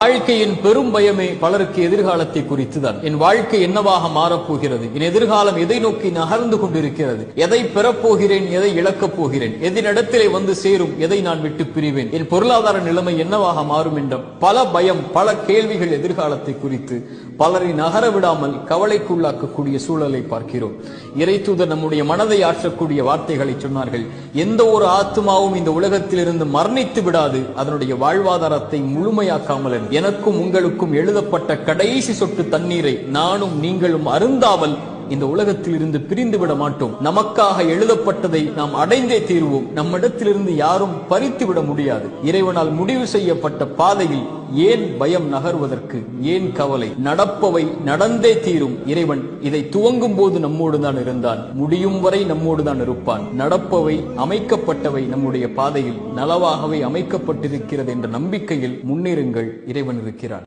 வாழ்க்கையின் பெரும் பயமே பலருக்கு எதிர்காலத்தை குறித்துதான். என் வாழ்க்கை என்னவாக மாறப்போகிறது, என் எதிர்காலம் எதை நோக்கி நகர்ந்து கொண்டிருக்கிறது, எதை பெறப்போகிறேன், எதை இழக்கப் போகிறேன், எதினிடத்திலே வந்து சேரும், எதை நான் விட்டு பிரிவேன், என் பொருளாதார நிலைமை என்னவாக மாறும் என்ற பல பயம், பல கேள்விகள் எதிர்காலத்தை குறித்து பலரை நகர விடாமல் கவலைக்குள்ளாக்கக்கூடிய சூழலை பார்க்கிறோம். இறைத்தூதர் நம்முடைய மனதை ஆற்றக்கூடிய வார்த்தைகளை சொன்னார்கள். எந்த ஒரு ஆத்மாவும் இந்த உலகத்திலிருந்து மரணித்து விடாது, அதனுடைய வாழ்வாதாரத்தை முழுமையாக்காமல். எனக்கும் உங்களுக்கும் எழுதப்பட்ட கடைசி சொட்டு தண்ணீரை நானும் நீங்களும் அருந்தாமல் இந்த உலகத்தில் இருந்து பிரிந்து விட மாட்டோம். நமக்காக எழுதப்பட்டதை நாம் அடைந்தே தீர்வோம். நம்மிடத்திலிருந்து யாரும் பறித்து விட முடியாது. இறைவனால் முடிவு செய்யப்பட்ட பாதையில் ஏன் பயம் நகர்வதற்கு, ஏன் கவலை? நடப்பவை நடந்தே தீரும். இறைவன் இதை துவங்கும் போது நம்மோடு தான் இருந்தான், முடியும் வரை நம்மோடு தான் இருப்பான். நடப்பவை, அமைக்கப்பட்டவை நம்முடைய பாதையில் நலவாகவே அமைக்கப்பட்டிருக்கிறது என்ற நம்பிக்கையில் முன்னேறுங்கள். இறைவன் இருக்கிறான்.